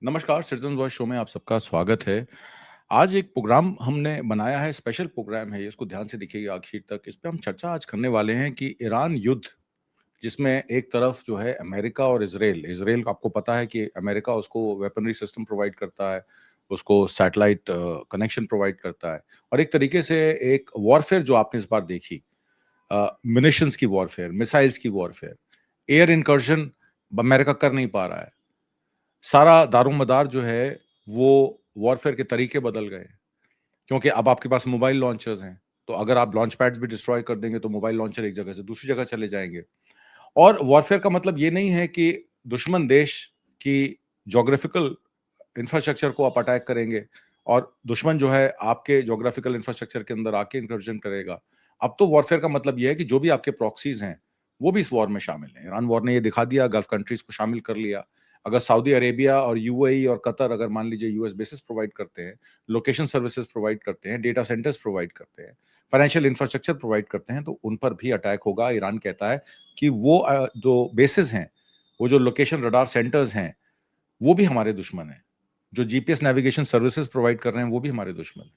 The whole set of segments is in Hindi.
नमस्कार, सिटीजन वॉइस शो में आप सबका स्वागत है। आज एक प्रोग्राम हमने बनाया है, स्पेशल प्रोग्राम है ये, इसको ध्यान से देखिएगा आखिर तक। इस पे हम चर्चा आज करने वाले हैं कि ईरान युद्ध, जिसमें एक तरफ जो है अमेरिका और इज़राइल को आपको पता है कि अमेरिका उसको वेपनरी सिस्टम प्रोवाइड करता है, उसको सैटेलाइट कनेक्शन प्रोवाइड करता है और एक तरीके से एक वॉरफेयर जो आपने इस बार देखी, म्यूनिशंस की वॉरफेयर, मिसाइल्स की वॉरफेयर, एयर इनकर्जन अमेरिका कर नहीं पा रहा है। सारा दारोमदार जो है वो वॉरफेयर के तरीके बदल गए क्योंकि अब आपके पास मोबाइल लॉन्चर्स हैं, तो अगर आप लॉन्च पैड्स भी डिस्ट्रॉय कर देंगे तो मोबाइल लॉन्चर एक जगह से दूसरी जगह चले जाएंगे। और वॉरफेयर का मतलब ये नहीं है कि दुश्मन देश की ज्योग्राफिकल इंफ्रास्ट्रक्चर को आप अटैक करेंगे और दुश्मन जो है आपके ज्योग्राफिकल इंफ्रास्ट्रक्चर के अंदर आके इंकर्जन करेगा। अब तो वॉरफेयर का मतलब ये है कि जो भी आपके प्रॉक्सीज हैं वो भी इस वॉर में शामिल हैं। ईरान वॉर ने ये दिखा दिया, गल्फ कंट्रीज को शामिल कर लिया। अगर सऊदी अरेबिया और यूएई और कतर अगर मान लीजिए यूएस बेसिस प्रोवाइड करते हैं, लोकेशन सर्विसेज प्रोवाइड करते हैं, डेटा सेंटर्स प्रोवाइड करते हैं, फाइनेंशियल इंफ्रास्ट्रक्चर प्रोवाइड करते हैं, तो उन पर भी अटैक होगा। ईरान कहता है कि वो जो बेसिस हैं, वो जो लोकेशन रडार सेंटर्स हैं, वो भी हमारे दुश्मन हैं। जो जीपीएस नेविगेशन सर्विसेज प्रोवाइड कर रहे हैं वो भी हमारे दुश्मन हैं।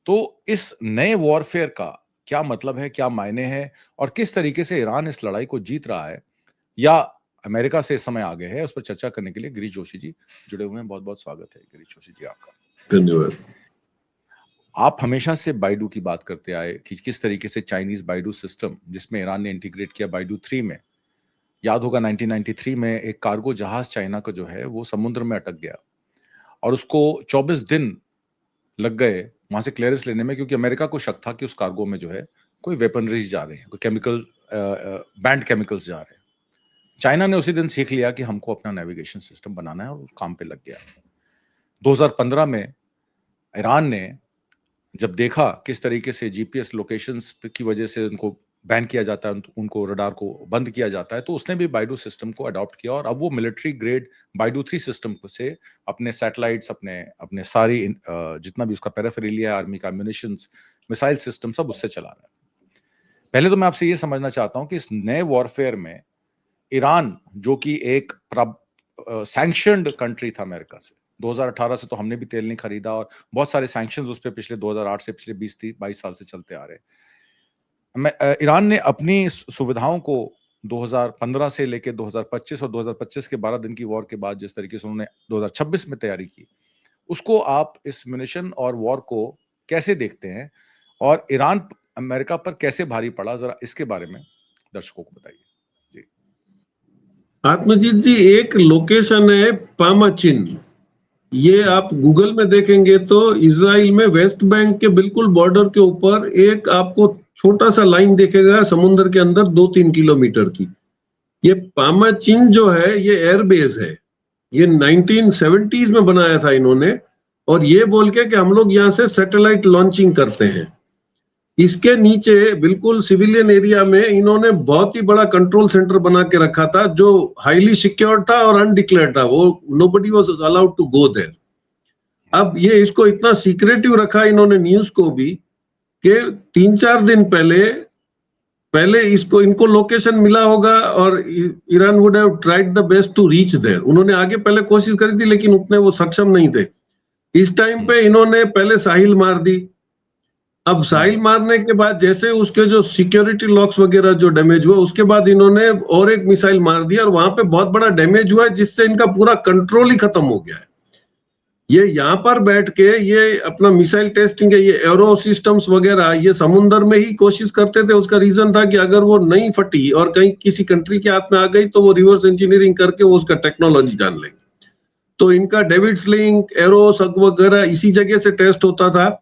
तो इस नए वॉरफेयर का क्या मतलब है, क्या मायने हैं और किस तरीके से ईरान इस लड़ाई को जीत रहा है या अमेरिका से इस समय आगे है, उस पर चर्चा करने के लिए गिरीश जोशी जी जुड़े हुए हैं। बहुत बहुत स्वागत है गिरीश जोशी जी आपका। धन्यवाद। आप हमेशा से बाइडू की बात करते आए कि किस तरीके से चाइनीज बाइडू सिस्टम, जिसमें ईरान ने इंटीग्रेट किया बाइडू 3 में, याद होगा 1993 में एक कार्गो जहाज चाइना का जो है वो समुद्र में अटक गया और उसको 24 दिन लग गए वहां से क्लियरेंस लेने में, क्योंकि अमेरिका को शक था कि उस कार्गो में जो है कोई वेपनरीज जा रहे हैं, कोई केमिकल बैंड केमिकल्स जा रहे हैं। चाइना ने उसी दिन सीख लिया कि हमको अपना नेविगेशन सिस्टम बनाना है और काम पे लग गया। 2015 में ईरान ने जब देखा किस तरीके से जीपीएस लोकेशंस की वजह से उनको बैन किया जाता है, उनको रडार को बंद किया जाता है, तो उसने भी बाइडू सिस्टम को अडॉप्ट किया और अब वो मिलिट्री ग्रेड बाइडू 3 सिस्टम से अपने सैटेलाइट्स, अपने सारी जितना भी उसका पेरिफेरल है, आर्मी का म्यूनिशंस, मिसाइल सिस्टम, सब उससे चला रहा है। पहले तो मैं आपसे ये समझना चाहता हूं कि इस नए वॉरफेयर में ईरान, जो कि एक सैंक्शनड कंट्री था अमेरिका से, 2018 से तो हमने भी तेल नहीं खरीदा और बहुत सारे सैंक्शंस उस पर पिछले 2008 से पिछले 20-22 साल से चलते आ रहे हैं। ईरान ने अपनी सुविधाओं को 2015 से लेकर 2025 और 2025 के 12 दिन की वॉर के बाद जिस तरीके से उन्होंने 2026 में तैयारी की, उसको आप इस म्यूनिशन और वॉर को कैसे देखते हैं और ईरान अमेरिका पर कैसे भारी पड़ा, जरा इसके बारे में दर्शकों को बताइए। आत्मजीत जी, एक लोकेशन है पामाचिन, ये आप गूगल में देखेंगे तो इजराइल में वेस्ट बैंक के बिल्कुल बॉर्डर के ऊपर एक आपको छोटा सा लाइन दिखेगा समुद्र के अंदर 2-3 किलोमीटर की। ये पामाचिन जो है ये एयरबेस है। ये 1970s में बनाया था इन्होंने, और ये बोल के कि हम लोग यहाँ से सैटेलाइट लॉन्चिंग करते हैं। इसके नीचे बिल्कुल सिविलियन एरिया में इन्होंने बहुत ही बड़ा कंट्रोल सेंटर बना के रखा था जो हाईली सिक्योर्ड था और अनडिक्लेयर्ड था। वो nobody was allowed to go there. अब ये इसको इतना सीक्रेटिव रखा इन्होंने न्यूज को भी कि 3-4 दिन पहले इनको लोकेशन मिला होगा और Iran would have tried the best to reach there. उन्होंने आगे पहले कोशिश करी थी लेकिन उतने वो सक्षम नहीं थे। इस टाइम पे इन्होंने पहले साहिल मार दी। अब साहिल मारने के बाद जैसे उसके जो सिक्योरिटी लॉक्स वगैरह जो डैमेज हुआ, उसके बाद इन्होंने और एक मिसाइल मार दिया और वहां पे बहुत बड़ा डैमेज हुआ है, जिससे इनका पूरा कंट्रोल ही खत्म हो गया है। ये यहाँ पर बैठ के ये अपना मिसाइल टेस्टिंग है, ये एरो सिस्टम्स वगैरह ये समुद्र में ही कोशिश करते थे। उसका रीजन था कि अगर वो नहीं फटी और कहीं किसी कंट्री के हाथ में आ गई तो वो रिवर्स इंजीनियरिंग करके वो उसका टेक्नोलॉजी जान लेंगे। तो इनका डेविड स्लिंग, एरो वगैरह इसी जगह से टेस्ट होता था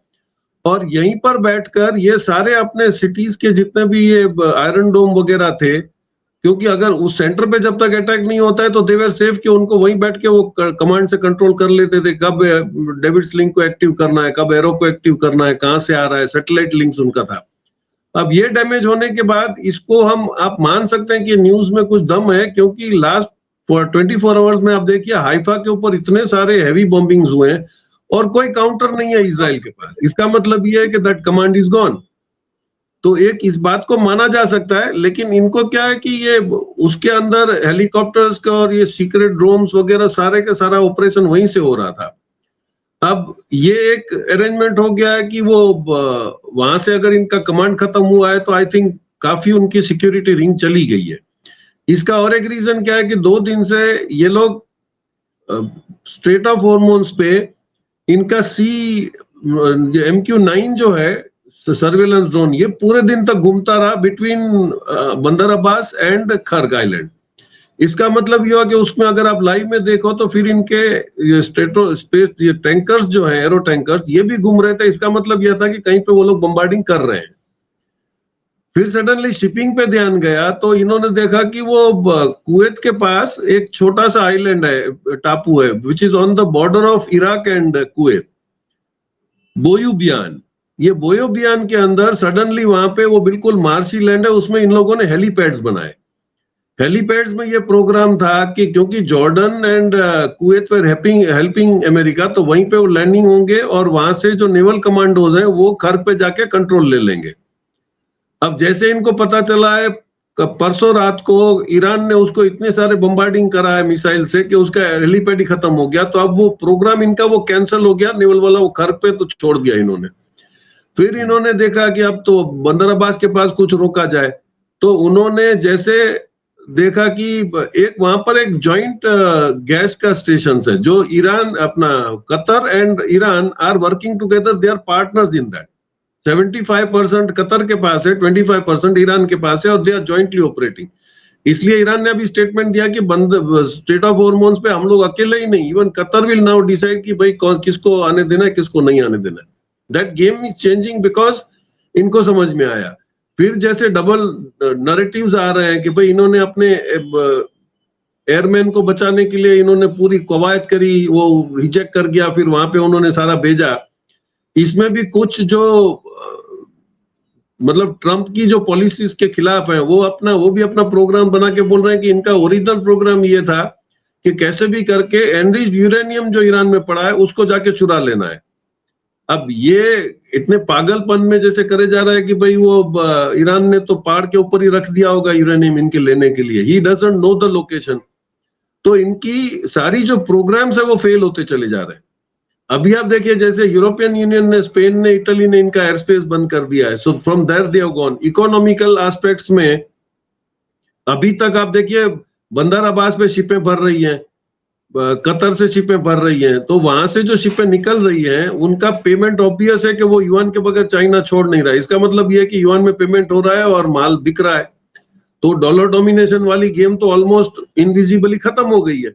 और यहीं पर बैठकर ये सारे अपने सिटीज के जितने भी ये आयरन डोम वगैरह थे, क्योंकि अगर उस सेंटर पे जब तक अटैक नहीं होता है तो दे वर सेफ कि उनको वहीं बैठ के वो कमांड से कंट्रोल कर लेते थे, कब डेविड स्लिंग को एक्टिव करना है, कब एरो को एक्टिव करना है, कहां से आ रहा है, सैटेलाइट लिंक्स उनका था। अब ये डैमेज होने के बाद इसको आप मान सकते हैं कि न्यूज में कुछ दम है, क्योंकि लास्ट 24 आवर्स में आप देखिए हाइफा के ऊपर इतने सारे हैवी बॉम्बिंग्स हुए हैं और कोई काउंटर नहीं है इजराइल के पास। इसका मतलब ये है कि दैट कमांड इज गॉन। तो एक इस बात को माना जा सकता है, लेकिन इनको क्या है कि ये उसके अंदर हेलीकॉप्टर्स का और ये सीक्रेट ड्रोन्स वगैरह सारे का सारा ऑपरेशन वहीं से हो रहा था। अब ये एक अरेंजमेंट हो गया है कि वो वहां से अगर इनका कमांड खत्म हुआ है तो आई थिंक काफी उनकी सिक्योरिटी रिंग चली गई है। इसका और एक रीजन क्या है कि 2 दिन से ये लोग स्ट्रेट ऑफ हॉर्मोन्स पे इनका MQ-9 जो है सर्वेलेंस ड्रोन, ये पूरे दिन तक घूमता रहा बिटवीन बंदर अब्बास एंड खर्ग आइलैंड। इसका मतलब ये हुआ कि उसमें अगर आप लाइव में देखो तो फिर इनके ये स्पेस ये टैंकर्स जो है, एरो टैंकर्स, ये भी घूम रहे थे। इसका मतलब यह था कि कहीं पे वो लोग बम्बार्डिंग कर रहे हैं। फिर सडनली शिपिंग पे ध्यान गया तो इन्होंने देखा कि वो कुवैत के पास एक छोटा सा आइलैंड है, टापू है, which is on the border of Iraq and Kuwait, Bubiyan. ये बोयूबियान के अंदर सडनली वहां पे वो बिल्कुल मार्शी लैंड है, उसमें इन लोगों ने हेलीपैड्स बनाए। हेलीपैड्स में ये प्रोग्राम था कि क्योंकि Jordan and Kuwait were helping America, तो वहीं पे वो लैंडिंग होंगे और वहां से जो नेवल कमांडोज हैं वो खर्ग पे जाके कंट्रोल ले लेंगे। अब जैसे इनको पता चला है परसों रात को ईरान ने उसको इतने सारे बम्बार्डिंग करा है मिसाइल से कि उसका हेलीपैड ही खत्म हो गया, तो अब वो प्रोग्राम इनका वो कैंसिल हो गया नेवल वाला, वो खर्ग पे तो छोड़ दिया इन्होंने। फिर इन्होंने देखा कि अब तो बंदर अब्बास के पास कुछ रोका जाए, तो उन्होंने जैसे देखा कि एक वहां पर एक जॉइंट गैस का स्टेशन है जो ईरान अपना Qatar and Iran are working together, they are partners in that. 75% Qatar के पास है, 25% ईरान के पास है और दे आर जॉइंटली ऑपरेटिंग। इसलिए ईरान ने अभी स्टेटमेंट दिया कि स्ट्रेट ऑफ हॉर्मोन्स पे हम लोग अकेले ही नहीं, even Qatar will now decide कि भाई किसको आने देना है, किसको नहीं आने देना है। That game is changing because इनको समझ में आया। फिर जैसे डबल नैरेटिव्स आ रहे हैं कि भाई इन्होंने अपने एयरमैन को बचाने के लिए इन्होंने पूरी कवायद करी, वो रिजेक्ट कर गया, फिर वहां पे उन्होंने सारा भेजा। इसमें भी कुछ जो मतलब ट्रंप की जो पॉलिसीज के खिलाफ है वो भी अपना प्रोग्राम बना के बोल रहे हैं कि इनका ओरिजिनल प्रोग्राम ये था कि कैसे भी करके एनरिच्ड यूरेनियम जो ईरान में पड़ा है उसको जाके चुरा लेना है। अब ये इतने पागलपन में जैसे करे जा रहा है कि भाई वो ईरान ने तो पहाड़ के ऊपर ही रख दिया होगा यूरेनियम इनके लेने के लिए, he doesn't know the location. तो इनकी सारी जो प्रोग्राम्स है वो फेल होते चले जा रहे हैं। अभी आप देखिए जैसे यूरोपियन यूनियन ने, स्पेन ने, इटली ने इनका एयर स्पेस बंद कर दिया है। So from there they have gone. Economical aspects में अभी तक आप देखिए बंदर अब्बास पे शिपें भर रही हैं, कतर से शिपें भर रही हैं, तो वहां से जो शिपें निकल रही हैं उनका पेमेंट ऑब्वियस है कि वो युआन के बगैर चाइना छोड़ नहीं रहा है। इसका मतलब ये है कि युआन में पेमेंट हो रहा है और माल बिक रहा है। तो डॉलर डोमिनेशन वाली गेम तो ऑलमोस्ट इनविजिबली खत्म हो गई है।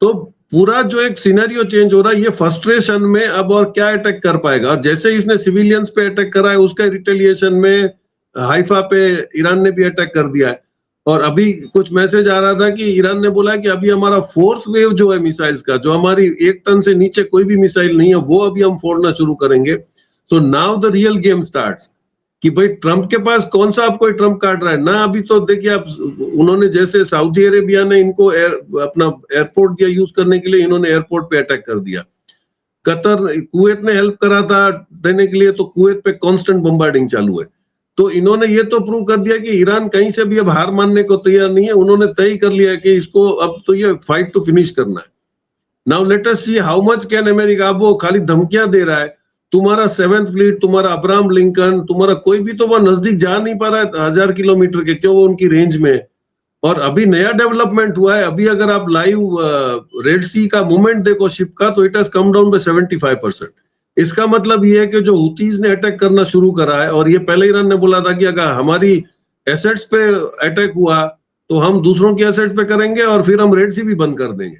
तो पूरा जो एक सिनेरियो चेंज हो रहा है, ये फ्रस्ट्रेशन में अब और क्या अटैक कर पाएगा। और जैसे इसने सिविलियंस पे अटैक करा है उसका रिटेलिएशन में हाइफा पे ईरान ने भी अटैक कर दिया है। और अभी कुछ मैसेज आ रहा था कि ईरान ने बोला कि अभी हमारा 4th वेव जो है मिसाइल्स का, जो हमारी 1 टन से नीचे कोई भी मिसाइल नहीं है, वो अभी हम फोड़ना शुरू करेंगे। So now the real game starts कि भाई ट्रंप के पास कौन सा अब कोई ट्रंप काट रहा है ना। अभी तो देखिए आप, उन्होंने जैसे सऊदी अरेबिया ने इनको अपना एयरपोर्ट दिया यूज करने के लिए, इन्होंने एयरपोर्ट पे अटैक कर दिया। कतर, कुवैत ने हेल्प करा था देने के लिए, तो कुवैत पे कांस्टेंट बम्बार्डिंग चालू है। तो इन्होंने ये तो प्रूव कर दिया कि ईरान कहीं से भी अब हार मानने को तैयार नहीं है। उन्होंने तय कर लिया कि इसको अब तो ये फाइट टू फिनिश करना है। Now let us see how much can America. अब वो खाली धमकियां दे रहा है, तुम्हारा 7th फ्लीट, तुम्हारा अब्राहम लिंकन, तुम्हारा कोई भी तो वह नजदीक जा नहीं पा रहा है 1000 किलोमीटर के, क्यों? वो उनकी रेंज में। और अभी नया डेवलपमेंट हुआ है, अभी अगर आप लाइव रेड सी का मूवमेंट देखो शिप का, तो it has come down by 75%। इसका मतलब ये है कि जो हुतीज ने अटैक करना शुरू करा है, और ये पहले ईरान ने बोला था कि अगर हमारी एसेट्स पे अटैक हुआ तो हम दूसरों के एसेट्स पे करेंगे और फिर हम रेड सी भी बंद कर देंगे।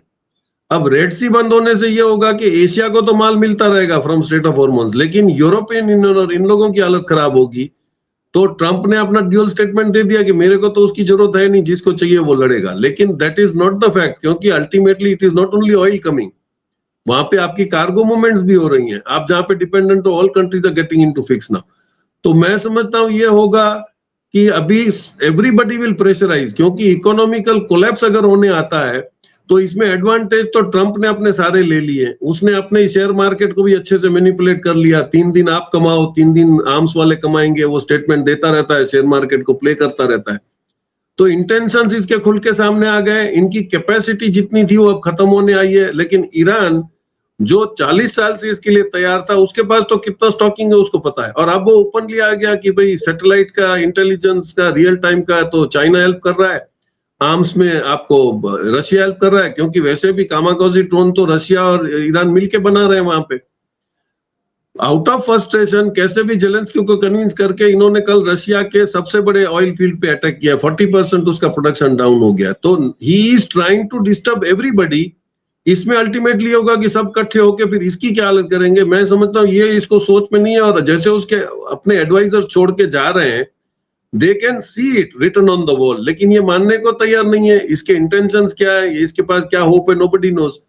अब रेड सी बंद होने से ये होगा कि एशिया को तो माल मिलता रहेगा फ्रॉम स्ट्रेट ऑफ हॉर्मोन्स, लेकिन यूरोपियन यूनियन और इन लोगों की हालत खराब होगी। तो ट्रंप ने अपना ड्यूअल स्टेटमेंट दे दिया कि मेरे को तो उसकी जरूरत है नहीं, जिसको चाहिए वो लड़ेगा। लेकिन that is not the fact, क्योंकि ultimately it is not only oil coming, वहां पे आपकी कार्गो मूवमेंट्स भी हो रही हैं। आप जहां पे डिपेंडेंट हो, all countries are getting into fix now. तो मैं समझता हूं ये होगा कि अभी एवरीबडी विल प्रेशराइज, क्योंकि इकोनॉमिकल कोलैप्स अगर होने आता है तो इसमें एडवांटेज तो ट्रंप ने अपने सारे ले लिए, उसने अपने शेयर मार्केट को भी अच्छे से मैनिपुलेट कर लिया। 3 दिन आप कमाओ, 3 दिन आर्म्स वाले कमाएंगे, वो स्टेटमेंट देता रहता है, शेयर मार्केट को प्ले करता रहता है। तो इंटेंशंस इसके खुल के सामने आ गए, इनकी कैपेसिटी जितनी थी वो अब खत्म होने आई है। लेकिन ईरान जो 40 साल से इसके लिए तैयार था, उसके पास तो कितना स्टॉकिंग है उसको पता है, और अब वो ओपनली आ गया कि भाई सैटेलाइट का, इंटेलिजेंस का, रियल टाइम का तो चाइना हेल्प कर रहा है, आर्म्स में आपको रशिया हेल्प कर रहा है, क्योंकि वैसे भी कामाकाजी ड्रोन तो रशिया और ईरान मिलके बना रहे हैं वहां पे। आउट ऑफ फ्रस्ट्रेशन कैसे भी जेलेंस्की को कन्विंस करके इन्होंने कल रशिया के सबसे बड़े ऑयल फील्ड पे अटैक किया, 40% उसका प्रोडक्शन डाउन हो गया। तो he is trying to disturb everybody. इसमें अल्टीमेटली होगा कि सब इकट्ठे होके फिर इसकी क्या हालत करेंगे, मैं समझता हूँ ये इसको सोच में नहीं है। और जैसे उसके अपने एडवाइजर छोड़ के जा रहे हैं, they can see it written on the wall, लेकिन ये मानने को तैयार नहीं है इसके इंटेंशंस क्या है, इसके पास क्या होप है, नोबडी नोज।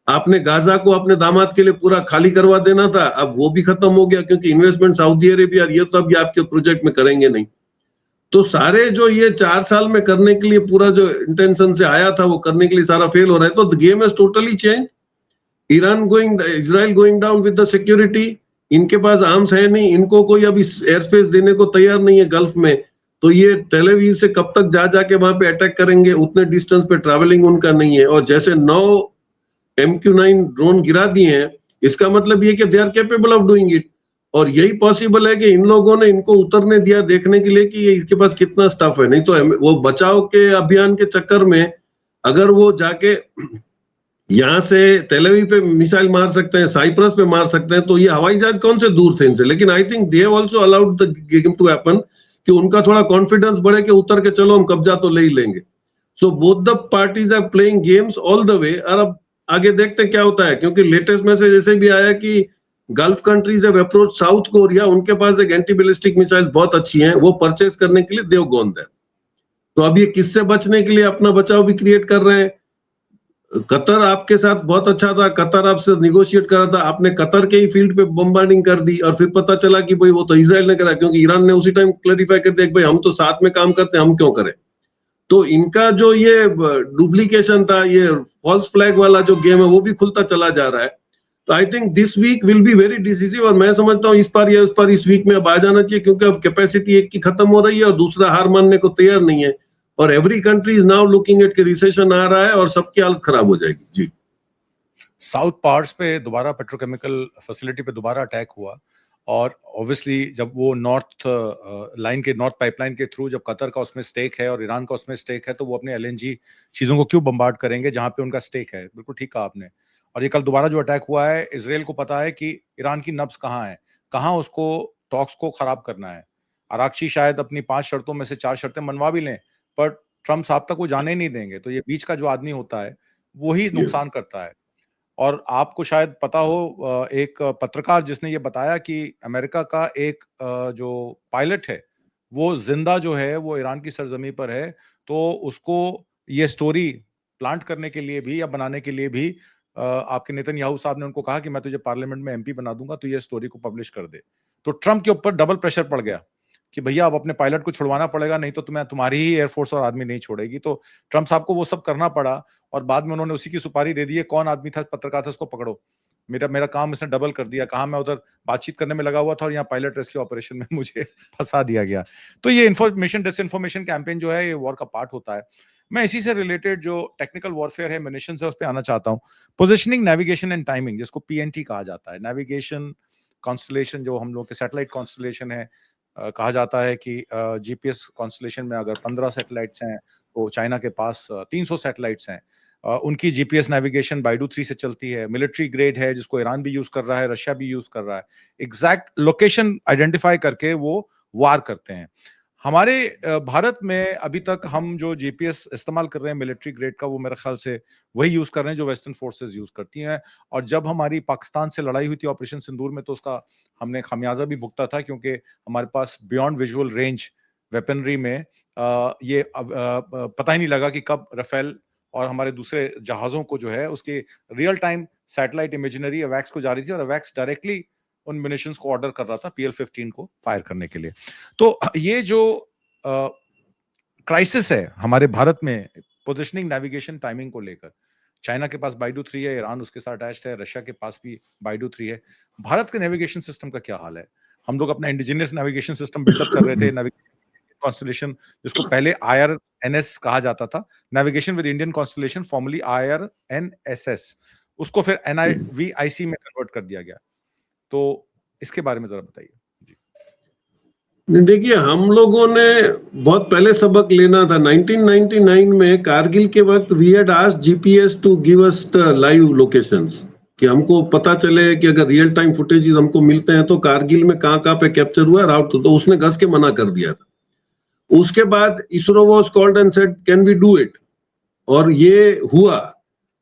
आपने गाजा को अपने दामाद के लिए पूरा खाली करवा देना था, अब वो भी खत्म हो गया, क्योंकि इन्वेस्टमेंट सऊदी अरेबिया ये तो अभी आपके प्रोजेक्ट में करेंगे नहीं। तो सारे जो ये 4 साल में करने के लिए पूरा जो इंटेंशन से आया था वो करने के लिए सारा फेल हो रहा है। तो the game has totally change. Iran going, Israel going down with the security, इनके पास आर्म्स है नहीं, इनको कोई अभी एयर स्पेस देने को तैयार नहीं है गल्फ में। तो ये टेल अवीव से कब तक जा जाके वहां पे अटैक करेंगे, उतने डिस्टेंस पे ट्रैवलिंग उनका नहीं है। और जैसे 9 MQ-9 ड्रोन गिरा दिए हैं, इसका मतलब ये कि they are capable of doing it. और यही पॉसिबल है कि इन लोगों ने इनको उतरने दिया देखने के लिए कि ये इसके पास कितना स्टफ है, नहीं तो वो बचाव के अभियान के चक्कर में अगर वो जाके यहाँ से तेल अवीव पे मिसाइल मार सकते हैं, साइप्रस पे मार सकते हैं, तो ये हवाई जहाज कौन से दूर थे इनसे। लेकिन I think they have also allowed the game to happen, कि उनका थोड़ा कॉन्फिडेंस बढ़े कि उतर के चलो हम कब्जा तो ले ही लेंगे। So both the parties are playing games all the way. और अब आगे देखते हैं क्या होता है, क्योंकि लेटेस्ट में से जैसे भी आया कि gulf countries have approach south Korea, उनके पास एक एंटी बैलिस्टिक मिसाइल बहुत अच्छी हैं, वो परचेज करने के लिए देव गॉन देयर। तो अब ये किससे बचने के लिए अपना बचाव भी क्रिएट कर रहे हैं। कतर आपके साथ बहुत अच्छा था, कतर आपसे निगोशिएट कर रहा था, आपने कतर के ही फील्ड पे बम्बार्डिंग कर दी, और फिर पता चला कि भाई वो तो इजराइल ने करा, क्योंकि ईरान ने उसी टाइम क्लैरिफाई कर दिया कि भाई हम तो साथ में काम करते हैं, हम क्यों करें। तो इनका जो ये डुप्लीकेशन था, ये फॉल्स फ्लैग वाला जो गेम है, वो भी खुलता चला जा रहा है। तो I think this week will be very decisive, और मैं समझता हूँ इस बार या उस बार इस वीक में अब आ जाना चाहिए, क्योंकि अब कैपेसिटी एक की खत्म हो रही है और दूसरा हार मानने को तैयार नहीं है। और every country is now looking at के रिसेशन आ रहा है और सबकी हालत खराब हो जाएगी। जी, साउथ पार्ट्स पे दोबारा पेट्रोकेमिकल फैसिलिटी पे दोबारा अटैक हुआ, और ऑब्वियसली जब वो नॉर्थ लाइन के, नॉर्थ पाइपलाइन के थ्रू, जब कतर का उसमें स्टेक है और ईरान का उसमें स्टेक है, तो वो अपने LNG चीज़ों को क्यों बम्बार्ड करेंगे जहां पे उनका स्टेक है। बिल्कुल ठीक कहा आपने। और ये कल दोबारा जो अटैक हुआ है, इसराइल को पता है कि ईरान की नब्ज कहाँ है, कहाँ उसको टॉक्स को खराब करना है। आराक्ची शायद अपनी 5 शर्तों में से 4 शर्तें मनवा भी लें, पर ट्रम्प साहब तक वो जाने ही नहीं देंगे। तो ये बीच का जो आदमी होता है वही नुकसान करता है। और आपको शायद पता हो, एक पत्रकार जिसने ये बताया कि अमेरिका का एक जो पायलट है, वो जिंदा जो है वो ईरान की सरजमी पर है, तो उसको ये स्टोरी प्लांट करने के लिए भी या बनाने के लिए भी आपके नेतन्याहू साहब ने उनको कहा कि मैं तुझे पार्लियामेंट में MP बना दूंगा, तो ये स्टोरी को पब्लिश कर दे। तो ट्रम्प के ऊपर डबल प्रेशर पड़ गया कि भैया अब अपने पायलट को छुड़वाना पड़ेगा, नहीं तो तुम्हारी ही एयरफोर्स और आर्मी नहीं छोड़ेगी। तो ट्रम्प साहब को वो सब करना पड़ा, और बाद में उन्होंने उसी की सुपारी दे दी है। कौन आदमी था, पत्रकार था, उसको पकड़ो। मेरा मेरा काम इसने डबल कर दिया। कहा मैं उधर बातचीत करने में लगा हुआ था और यहाँ पायलट रेस्क्यू ऑपरेशन में मुझे फंसा दिया गया। तो ये इन्फॉर्मेशन डिसइंफॉर्मेशन कैंपेन जो है, ये वॉर का पार्ट होता है। मैं इसी से रिलेटेड जो टेक्निकल वॉरफेयर है, मिनिशंस है, उस पर आना चाहता हूँ। पोजिशनिंग, नेविगेशन एंड टाइमिंग, जिसको PNT कहा जाता है। नेविगेशन कॉन्स्टलेशन जो हम लोग के सैटेलाइट कॉन्स्टलेशन है, कहा जाता है कि GPS कॉन्स्टलेशन में अगर 15 सैटेलाइट्स हैं, तो चाइना के पास 300 सैटेलाइट्स हैं। उनकी GPS नेविगेशन बाइडू 3 से चलती है। मिलिट्री ग्रेड है, जिसको ईरान भी यूज कर रहा है, रशिया भी यूज कर रहा है। एग्जैक्ट लोकेशन आइडेंटिफाई करके वो वार करते हैं। हमारे भारत में अभी तक हम जो GPS इस्तेमाल कर रहे हैं मिलिट्री ग्रेड का, वो मेरे ख्याल से वही यूज कर रहे हैं जो वेस्टर्न फोर्सेस यूज करती हैं। और जब हमारी पाकिस्तान से लड़ाई हुई थी ऑपरेशन सिंदूर में, तो उसका हमने खामियाजा भी भुगता था, क्योंकि हमारे पास बियॉन्ड विजुअल रेंज वेपनरी में ये पता ही नहीं लगा कि कब राफेल और हमारे दूसरे जहाजों को जो है उसके रियल टाइम सैटेलाइट इमेजिनरी अवैक्स को जा रही थी, और अवैक्स डायरेक्टली उन मिनिशंस को ऑर्डर कर रहा था PL-15 को फायर करने के लिए। तो ये जो क्राइसिस है हमारे भारत में पोजिशनिंग, नेविगेशन, टाइमिंग को लेकर, चाइना के पास बाइडू 3 है, ईरान उसके साथ अटैच्ड है, रशिया के पास भी बाइडू 3 है। भारत के नेविगेशन सिस्टम का क्या हाल है? हम लोग अपना इंडिजिनियस नेविगेशन सिस्टम बिल्डअप कर रहे थे, कॉन्स्टलेशन, जिसको पहले IRNS कहा जाता था, navigation with Indian constellation, formally IRNSS, उसको फिर NIVIC में कन्वर्ट कर दिया गया। तो इसके बारे में जरा बताइए। देखिए, हम लोगों ने बहुत पहले सबक लेना था। 1999 में कारगिल के वक्त we had asked GPS to give us the live locations, कि हमको पता चले कि अगर रियल टाइम फुटेजेस हमको मिलते हैं तो कारगिल में कहाँ पे कैप्चर हुआ राउट, तो उसने घस के मना कर दिया था। उसके बाद ISRO was called and said can we do it, और ये हुआ।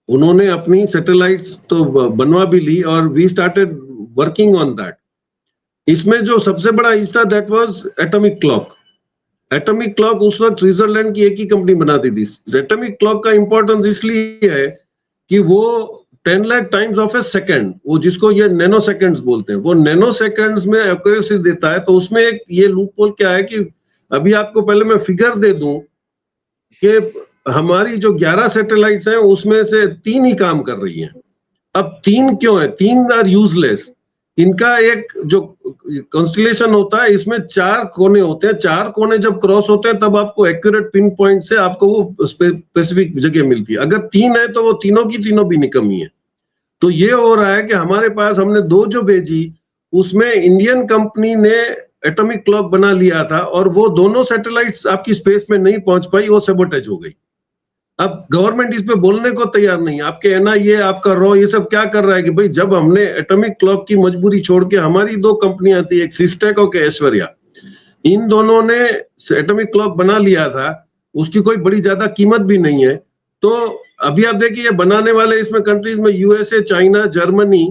उन्होंने अपनी सैटेलाइट्स तो बनवा भी ली और we started working on that. इसमें जो सबसे बड़ा हिस्सा that was atomic clock. Atomic clock उस वक्त स्विट्जरलैंड की एक ही कंपनी बनाती थी। एटॉमिक क्लॉक का इंपॉर्टेंस इसलिए है कि वो 10 lakh times of A second, वो जिसको ये नैनो सेकंड्स बोलते हैं, वो नैनो सेकंड्स में एक्यूरेसी देता है। तो उसमें एक ये लूपहोल क्या है कि अभी आपको पहले मैं फिगर दे दूं कि हमारी जो 11 सैटेलाइट्स हैं उसमें से 3 ही काम कर रही हैं। अब 3 क्यों है? 3 आर यूजलेस। इनका एक जो कॉन्स्टलेशन होता है इसमें 4 कोने होते हैं। 4 कोने जब क्रॉस होते हैं तब आपको एक्यूरेट पिन पॉइंट से आपको वो स्पेसिफिक जगह मिलती है। अगर 3 है तो वो तीनों की तीनों भी निकम्मी है। तो ये हो रहा है कि हमारे पास हमने 2 जो भेजी उसमें इंडियन कंपनी ने एटॉमिक क्लॉक बना लिया था और वो दोनों सैटेलाइट्स आपकी स्पेस में नहीं पहुंच पाई, वो सबोटेज हो गई। अब गवर्नमेंट इस पे बोलने को तैयार नहीं। आपके NIA, आपका रॉ, ये सब क्या कर रहा है कि भाई जब हमने एटॉमिक क्लॉक की मजबूरी छोड़ के, हमारी 2 कंपनियां थी, एक सिस्टेक और ऐश्वर्या, इन दोनों ने एटॉमिक क्लॉक बना लिया था। उसकी कोई बड़ी ज्यादा कीमत भी नहीं है। तो अभी आप देखिए बनाने वाले इसमें कंट्रीज में USA, चाइना, जर्मनी,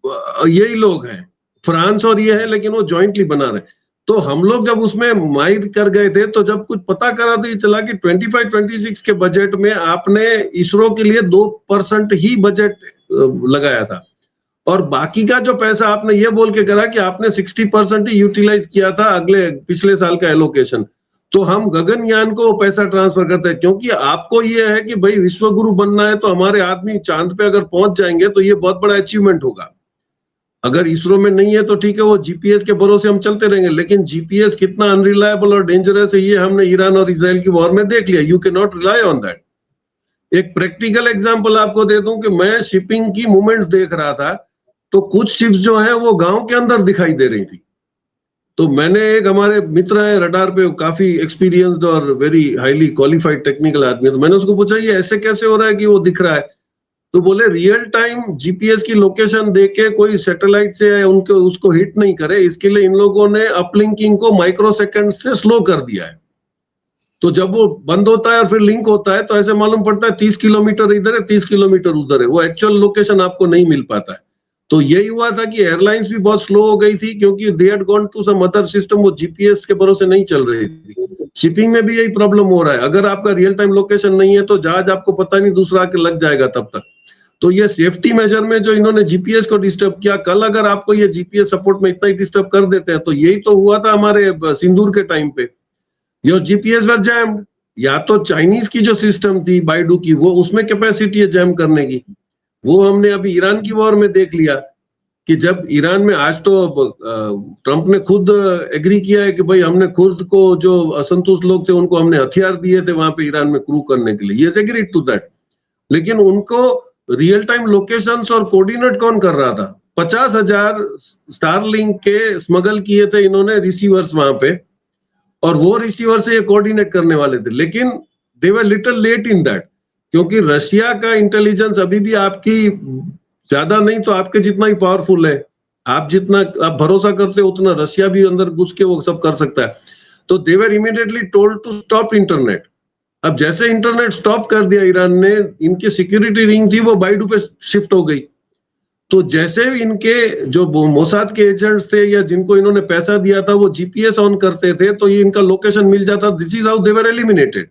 यही लोग हैं, फ्रांस और ये है, लेकिन वो जॉइंटली बना रहे। तो हम लोग जब उसमें माहिर कर गए थे तो जब कुछ पता करा तो ये चला कि 25-26 के बजट में आपने इसरो के लिए 2% ही बजट लगाया था, और बाकी का जो पैसा आपने ये बोल के करा कि आपने 60% ही यूटिलाइज किया था पिछले साल का एलोकेशन। तो हम गगनयान को वो पैसा ट्रांसफर करते हैं, क्योंकि आपको ये है कि भाई विश्वगुरु बनना है तो हमारे आदमी चांद पे अगर पहुंच जाएंगे तो ये बहुत बड़ा अचीवमेंट होगा। अगर इसरो में नहीं है तो ठीक है, वो जीपीएस के भरोसे हम चलते रहेंगे, लेकिन जीपीएस कितना अनरिलायबल और डेंजरस है ये हमने ईरान और इजराइल की वॉर में देख लिया। You can not rely on that. एक प्रैक्टिकल एग्जांपल आपको दे दूं कि मैं शिपिंग की मूवमेंट्स देख रहा था तो कुछ शिप्स जो है वो गांव के अंदर दिखाई दे रही थी। तो मैंने, एक हमारे मित्र है रडार पे, काफी एक्सपीरियंस्ड और वेरी हाईली क्वालिफाइड टेक्निकल आदमी, तो मैंने उसको पूछा ये ऐसे कैसे हो रहा है कि वो दिख रहा है? तो बोले रियल टाइम जीपीएस की लोकेशन देके कोई सैटेलाइट से उनको उसको हिट नहीं करे, इसके लिए इन लोगों ने अपलिंकिंग को माइक्रो सेकंड से स्लो कर दिया है। तो जब वो बंद होता है और फिर लिंक होता है तो ऐसे मालूम पड़ता है 30 किलोमीटर इधर है, 30 किलोमीटर उधर है, वो एक्चुअल लोकेशन आपको नहीं मिल पाता है। तो यही हुआ था कि एयरलाइंस भी बहुत स्लो हो गई थी क्योंकि they had gone to some other system, वो जीपीएस के भरोसे नहीं चल रही थी। शिपिंग में भी यही प्रॉब्लम हो रहा है। अगर आपका रियल टाइम लोकेशन नहीं है तो जहाज आपको पता नहीं दूसरा आके लग जाएगा तब तक। तो ये सेफ्टी मेजर में जो इन्होंने जीपीएस को डिस्टर्ब किया, कल अगर आपको ये जीपीएस सपोर्ट में इतना ही डिस्टर्ब कर देते हैं तो यही तो हुआ था हमारे सिंदूर के टाइम पे। Your GPS were jammed. या तो चाइनीज की जो सिस्टम थी बाइडू की, वो उसमें कैपेसिटी है जैम करने की। वो हमने अभी ईरान की वॉर में देख लिया कि जब ईरान में, आज तो ट्रंप ने खुद एग्री किया है कि भाई हमने खुद को जो असंतुष्ट लोग थे उनको हमने हथियार दिए थे वहां पे ईरान में क्रू करने के लिए। ये एग्रीड टू दैट। लेकिन उनको रियल टाइम लोकेशंस और कोऑर्डिनेट कौन कर रहा था? 50,000 स्टारलिंक के स्मगल किए थे इन्होंने रिसीवर्स वहां पे, और वो रिसीवर से ये कोऑर्डिनेट करने वाले थे। लेकिन they were little late in that, क्योंकि रशिया का इंटेलिजेंस अभी भी आपकी ज्यादा नहीं तो आपके जितना ही पावरफुल है। आप जितना आप भरोसा करते हो उतना रशिया भी अंदर घुस के वो सब कर सकता है। तो they were immediately told to stop internet. अब जैसे इंटरनेट स्टॉप कर दिया ईरान ने, इनकी सिक्योरिटी रिंग थी वो बाइडू पे शिफ्ट हो गई। तो जैसे इनके जो मोसाद के एजेंट्स थे या जिनको इन्होंने पैसा दिया था वो जीपीएस ऑन करते थे तो ये इनका लोकेशन मिल जाता। This is how they were eliminated.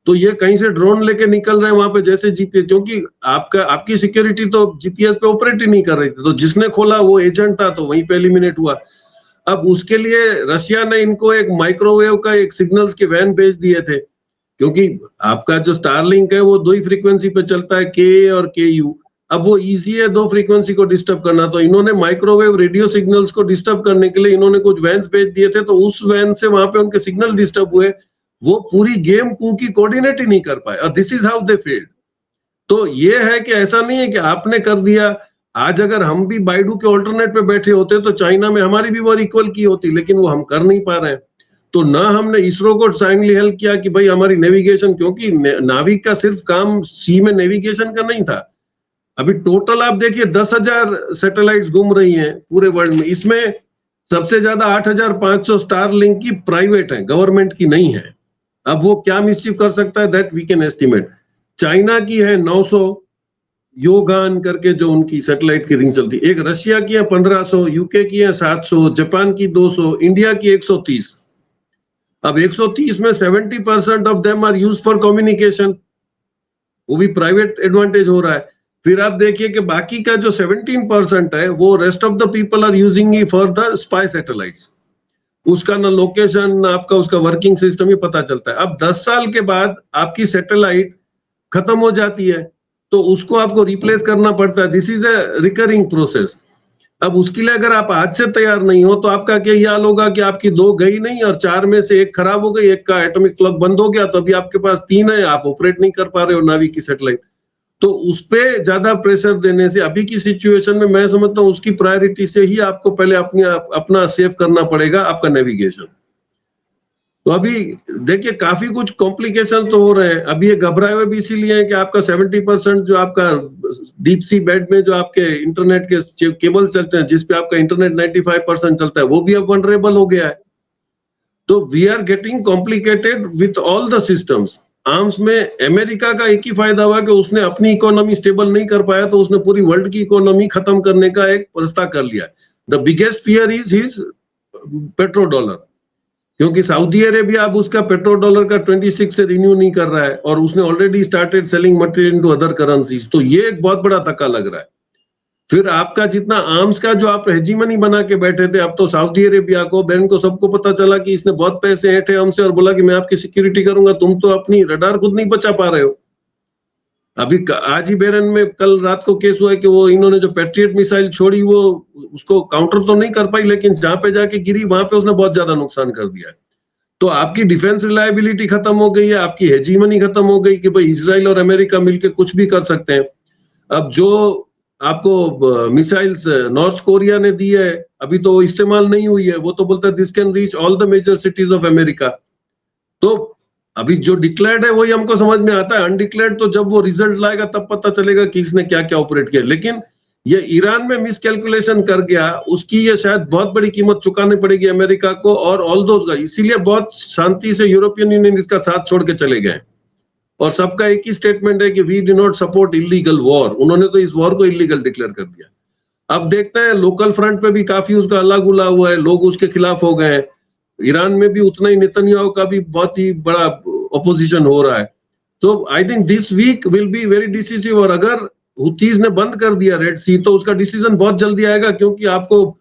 तो ये कहीं से ड्रोन लेके निकल रहे हैं वहां पे जैसे जीपीएस, क्योंकि आपकी सिक्योरिटी तो जीपीएस पे ऑपरेट ही नहीं कर रही थी। तो जिसने खोला वो एजेंट था तो वहीं पे एलिमिनेट हुआ। अब उसके लिए रशिया ने इनको एक माइक्रोवेव का एक सिग्नल्स के वैन भेज दिए थे क्योंकि आपका जो स्टारलिंक है वो दो ही फ्रीक्वेंसी पे चलता है, के और के यू। अब वो इजी है दो फ्रीक्वेंसी को डिस्टर्ब करना, तो इन्होंने माइक्रोवेव रेडियो सिग्नल्स को डिस्टर्ब करने के लिए इन्होंने कुछ वैन्स भेज दिए थे, तो उस वैन से वहां पे उनके सिग्नल डिस्टर्ब हुए, वो पूरी गेम कू की कोऑर्डिनेट ही नहीं कर पाए, और this is how they failed. तो ये है कि ऐसा नहीं है कि आपने कर दिया। आज अगर हम भी बाइडू के ऑल्टरनेट पे बैठे होते तो चाइना में हमारी भी वॉर इक्वल की होती, लेकिन वो हम कर नहीं पा रहे हैं। तो ना हमने इसरो को टाइमली हेल्प किया कि भाई हमारी नेविगेशन, क्योंकि नाविक का सिर्फ काम सी में नेविगेशन का नहीं था। अभी टोटल आप देखिए 10,000 सैटेलाइट्स घूम रही हैं पूरे वर्ल्ड में, इसमें सबसे ज्यादा 8,500 स्टारलिंक की प्राइवेट है, गवर्नमेंट की नहीं है। अब वो क्या मिसचिव कर सकता है, that we can estimate. China की है 900 योगान करके जो उनकी सैटेलाइट की रिंग चलती, एक रशिया की है 1500, यूके की है 700, जापान की 200, इंडिया की 130। अब 130 में 70% of them are used for communication, वो भी प्राइवेट एडवांटेज हो रहा है। फिर आप देखिए कि बाकी का जो 17% है वो rest of the people are using for the spy satellites. उसका ना लोकेशन ना आपका उसका वर्किंग सिस्टम ही पता चलता है। अब 10 साल के बाद आपकी सैटेलाइट खत्म हो जाती है तो उसको आपको रिप्लेस करना पड़ता है, this is a recurring process. अब उसके लिए अगर आप आज से तैयार नहीं हो तो आपका क्या ये हाल होगा कि आपकी दो गई नहीं और चार में से एक खराब हो गई, एक का एटॉमिक क्लॉक बंद हो गया, तो अभी आपके पास तीन है, आप ऑपरेट नहीं कर पा रहे हो नावी की सैटेलाइट। तो उस पे ज्यादा प्रेशर देने से अभी की सिचुएशन में मैं समझता हूँ उसकी प्रायोरिटी से ही आपको पहले अपना सेव करना पड़ेगा आपका नेविगेशन। तो अभी देखिए काफी कुछ कॉम्प्लिकेशन तो हो रहे हैं। अभी ये घबराए हुए भी इसीलिए है कि आपका 70% जो आपका डीप सी बेड में जो आपके इंटरनेट के केबल चलते हैं, जिसपे आपका इंटरनेट 95% चलता है, वो भी अब वनरेबल हो गया है। तो we are getting complicated with all the systems. Arms में अमेरिका का एक ही फायदा हुआ कि उसने अपनी इकोनॉमी स्टेबल नहीं कर पाया, तो उसने पूरी वर्ल्ड की इकोनॉमी खत्म करने का एक प्रस्ताव कर लिया। The biggest fear is his petro dollar, क्योंकि सऊदी अरेबिया अब उसका पेट्रोल डॉलर का 26 से रिन्यू नहीं कर रहा है और उसने already started selling material into other currencies, तो ये एक बहुत बड़ा धक्का लग रहा है। फिर आपका जितना आर्म्स का जो आप हेजीमनी बना के बैठे थे, अब तो सऊदी अरेबिया को, बहन को, सबको पता चला कि इसने बहुत पैसे ऐंठे हमसे और बोला कि मैं आपकी सिक्योरिटी करूंगा, तुम तो अपनी रडार खुद नहीं बचा पा रहे हो। अभी आज ही बेरन में कल रात को केस हुआ है कि वो इन्होंने जो पैट्रियट मिसाइल छोड़ी वो उसको काउंटर तो नहीं कर पाई, लेकिन जहां पे जाके गिरी वहां पे उसने बहुत ज्यादा नुकसान कर दिया है। तो आपकी डिफेंस रिलायबिलिटी खत्म हो गई है, आपकी हेजीमनी खत्म हो गई कि भाई इजराइल और अमेरिका मिलकर कुछ भी कर सकते हैं। अब जो आपको मिसाइल्स नॉर्थ कोरिया ने दी है अभी तो इस्तेमाल नहीं हुई है, वो तो बोलता है this can reach all the major cities of America. तो अभी जो डिक्लेयर्ड है वही हमको समझ में आता है, अनडिक्लेयर्ड तो जब वो रिजल्ट लाएगा तब पता चलेगा कि इसने क्या क्या ऑपरेट किया। लेकिन ये ईरान में मिसकैलकुलेशन कर गया, उसकी ये शायद बहुत बड़ी कीमत चुकानी पड़ेगी अमेरिका को और ऑल दोज का। इसीलिए बहुत शांति से यूरोपियन यूनियन इसका साथ छोड़ के चले गए और सबका एक ही स्टेटमेंट है कि we do not support illegal war. उन्होंने तो इस वॉर को इलीगल डिक्लेयर कर दिया। अब देखते हैं लोकल फ्रंट पे भी काफी उसका अल्लाह गुला हुआ है, लोग उसके खिलाफ हो गए हैं। ईरान में भी उतना ही नेतन्याहू का भी बहुत ही बड़ा अपोजिशन हो रहा है। तो I think this week will be very decisive, और अगर हुतीज ने बंद कर दिया रेड सी तो उसका डिसीजन बहुत जल्दी आएगा, क्योंकि आपको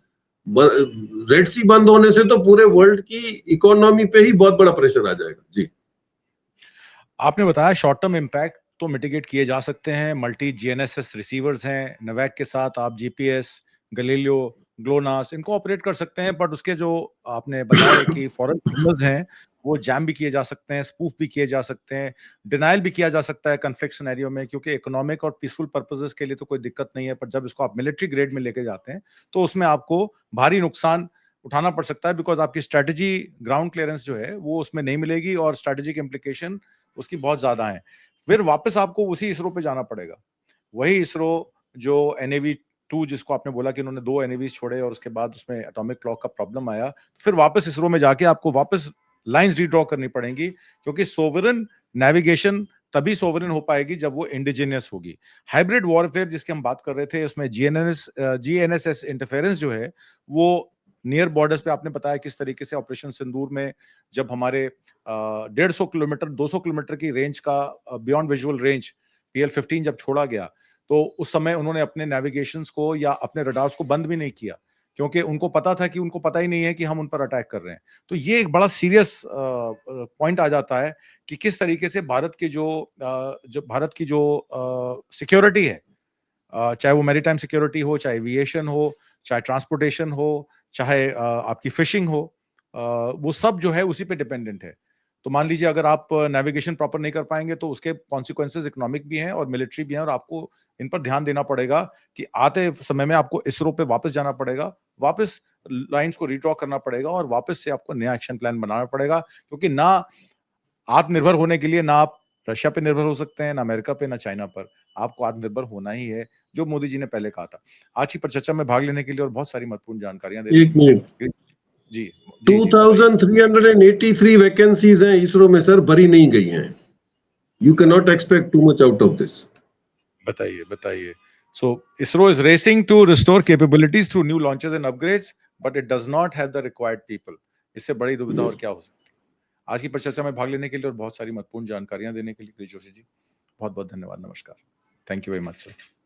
रेड सी बंद होने से तो पूरे वर्ल्ड की इकोनॉमी पे ही बहुत बड़ा प्रेशर आ जाएगा। जी, आपने बताया शॉर्ट टर्म इम्पैक्ट तो मिटिगेट किए जा सकते हैं, मल्टी जीएनएसएस रिसीवर्स हैं, नवैक के साथ आप जीपीएस, गलीलियो, ग्लोनास इनको ऑपरेट कर सकते हैं, बट उसके जो आपने बताया कि फॉरेन सिग्नल्स हैं वो जैम भी किए जा सकते हैं, स्पूफ भी किए जा सकते हैं, डिनायल भी किया जा सकता है कन्फ्लिक्ट सिनेरियो में, क्योंकि इकोनॉमिक और पीसफुल पर्पसेस के लिए तो कोई दिक्कत नहीं है, पर जब इसको आप मिलिट्री ग्रेड में लेके जाते हैं तो उसमें आपको भारी नुकसान उठाना पड़ सकता है, बिकॉज आपकी स्ट्रेटेजी ग्राउंड क्लियरेंस जो है वो उसमें नहीं मिलेगी और स्ट्रेटेजिक इंप्लीकेशन उसकी बहुत ज्यादा है। फिर वापस आपको उसी इसरो पे जाना पड़ेगा, वही इसरो जो NAV-2 जिसको आपने बोला कि उन्होंने 2 NAVs छोड़े और उसके बाद उसमें एटॉमिक क्लॉक का प्रॉब्लम आया, तो फिर वापस इसरो में जाके आपको वापस लाइंस रीड्रॉ करनी पड़ेंगी, क्योंकि सोवरेन नेविगेशन तभी सोवरेन हो पाएगी जब वो इंडिजिनियस होगी। हाइब्रिड वॉरफेयर जिसकी हम बात कर रहे थे, उसमें GNSS इंटरफेरेंस जो है वो नियर बॉर्डर्स पे आपने बताया किस तरीके से ऑपरेशन सिंदूर में जब हमारे 150 किलोमीटर 200 किलोमीटर की रेंज का बियॉन्ड विजुअल रेंज PL-15 जब छोड़ा गया, तो उस समय उन्होंने अपने नेविगेशंस को या अपने रडार्स को बंद भी नहीं किया, क्योंकि उनको पता था कि उनको पता ही नहीं है कि हम उन पर अटैक कर रहे हैं। तो ये एक बड़ा सीरियस पॉइंट आ जाता है कि किस तरीके से भारत की जो सिक्योरिटी है, चाहे वो मैरीटाइम सिक्योरिटी हो, चाहे एविएशन हो, चाहे ट्रांसपोर्टेशन हो, चाहे आपकी फिशिंग हो, वो सब जो है उसी पे डिपेंडेंट है। तो मान लीजिए अगर आप नेविगेशन प्रॉपर नहीं कर पाएंगे तो उसके कॉन्सिक्वेंसेस इकोनॉमिक भी हैं और मिलिट्री भी हैं, और आपको इन पर ध्यान देना पड़ेगा कि आते समय में आपको इसरो पे वापस जाना पड़ेगा, वापस लाइंस को रिड्रॉ करना पड़ेगा और वापस से आपको नया एक्शन प्लान बनाना पड़ेगा, क्योंकि ना आत्मनिर्भर होने के लिए ना आप रशिया पे निर्भर हो सकते हैं, ना अमेरिका पे, ना चाइना पर। आपको आत्मनिर्भर होना ही है, जो मोदी जी ने पहले कहा था। आज की परिचर्चा में भाग लेने के लिए और बहुत सारी महत्वपूर्ण जानकारियां देने एक के लिए मिनट, जी जी जी 2383 वैकेंसीज हैं इसरो में सर, भरी नहीं गई हैं। You can not expect too much out of this. बताइए बताइए। So ISRO is racing to restore capabilities through new launches and upgrades, but it does not have the required people. इससे बड़ी दुविधा और क्या हो सकती है। आज की परिचर्चा में भाग लेने के लिए और बहुत सारी महत्वपूर्ण जानकारियां देने के लिए जोशी जी बहुत बहुत धन्यवाद। नमस्कार। Thank you very much sir.